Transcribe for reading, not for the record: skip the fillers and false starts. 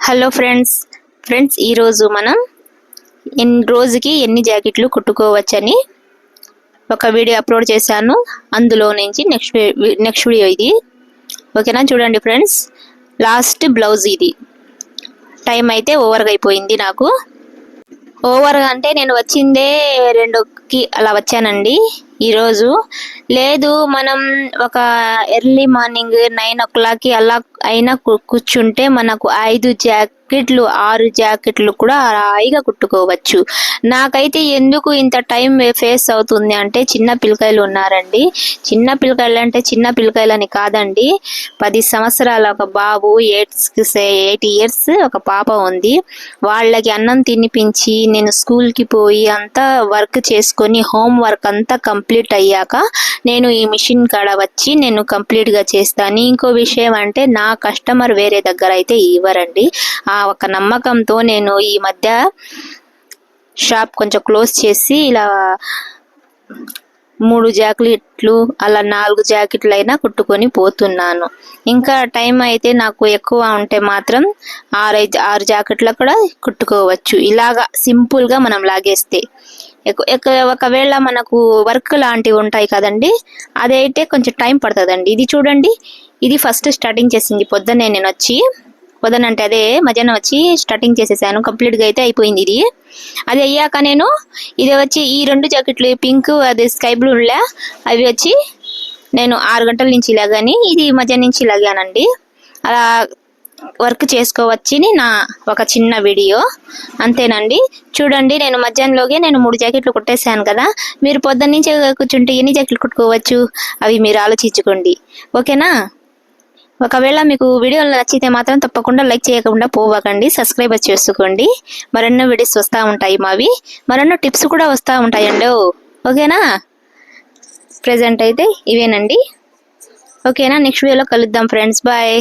Hello friends ఈరోజు మనం రోజుకి ఎన్ని జాకెట్లు కుట్టుకోవచ్చని ఒక వీడియో అప్లోడ్ చేశాను. అందులో నుంచి నెక్స్ట్ వీడియో ఇది. ఓకేనా, చూడండి ఫ్రెండ్స్. లాస్ట్ బ్లౌజ్ ఇది. టైం అయితే ఓవర్గా అయిపోయింది. నాకు ఓవర్గా అంటే నేను వచ్చిందే 2కి అలా వచ్చానండి ఈరోజు. లేదు, మనం ఒక ఎర్లీ మార్నింగ్ 9 o'clock అలా అయినా కూర్చుంటే మనకు 5 జాకెట్లు 6 జాకెట్లు కూడా హాయిగా కుట్టుకోవచ్చు. నాకైతే ఎందుకు ఇంత టైం ఫేస్ అవుతుంది అంటే చిన్న పిల్లకాయలు ఉన్నారండి. చిన్న పిల్లకాయలు అంటే చిన్న పిల్లకాయలని కాదండి, 10 సంవత్సరాల ఒక బాబు, 8 years ఒక పాప ఉంది. వాళ్ళకి అన్నం తినిపించి నేను స్కూల్కి పోయి అంతా వర్క్ చేసుకొని హోమ్ వర్క్ అంతా కంప్లీట్ అయ్యాక నేను ఈ మిషన్ కాడ వచ్చి నేను కంప్లీట్గా చేస్తాను. ఇంకో విషయం అంటే నా కస్టమర్ వేరే దగ్గర అయితే ఇవ్వరండి. ఆ ఒక నమ్మకంతో నేను ఈ మధ్య షాప్ కొంచెం క్లోజ్ చేసి ఇలా 3 జాకెట్లు అలా 4 జాకెట్లు అయినా కుట్టుకొని పోతున్నాను. ఇంకా టైం అయితే నాకు ఎక్కువ ఉంటే మాత్రం 6 జాకెట్లు కూడా కుట్టుకోవచ్చు. ఇలాగా సింపుల్గా మనం లాగేస్తే. ఒకవేళ మనకు వర్క్ లాంటివి ఉంటాయి కదండి, అదైతే కొంచెం టైం పడుతుందండి. ఇది చూడండి, ఇది ఫస్ట్ స్టార్టింగ్ చేసింది పొద్దున్నే. నేను వచ్చి పొద్దునంటే అదే మధ్యాహ్నం వచ్చి స్టార్టింగ్ చేసేసాను. కంప్లీట్గా అయితే అయిపోయింది ఇది. అది అయ్యాక నేను ఇది వచ్చి ఈ 2 జాకెట్లు పింక్ అది స్కై బ్లూ అవి వచ్చి నేను 6 గంటల నుంచి లాగాని, ఇది మధ్యాహ్నం నుంచి లాగానండి. అలా వర్క్ చేసుకోవచ్చని నా ఒక చిన్న వీడియో, అంతేనండి. చూడండి, నేను మధ్యాహ్నంలోగే నేను 3 జాకెట్లు కుట్టేశాను కదా. మీరు పొద్దున్న నుంచి కూర్చుంటే ఎన్ని జాకెట్లు కుట్టుకోవచ్చు అవి మీరు ఆలోచించుకోండి. ఓకేనా. ఒకవేళ మీకు వీడియోలు నచ్చితే మాత్రం తప్పకుండా లైక్ చేయకుండా పోవకండి, సబ్స్క్రైబ్ చేసుకోండి. మరెన్నో వీడియోస్ వస్తూ ఉంటాయి మావి, మరెన్నో టిప్స్ కూడా వస్తూ ఉంటాయండి. ఓకేనా. ప్రెజెంట్ అయితే ఇవేనండి. ఓకేనా, నెక్స్ట్ వీడియోలో కలుద్దాం ఫ్రెండ్స్. బాయ్.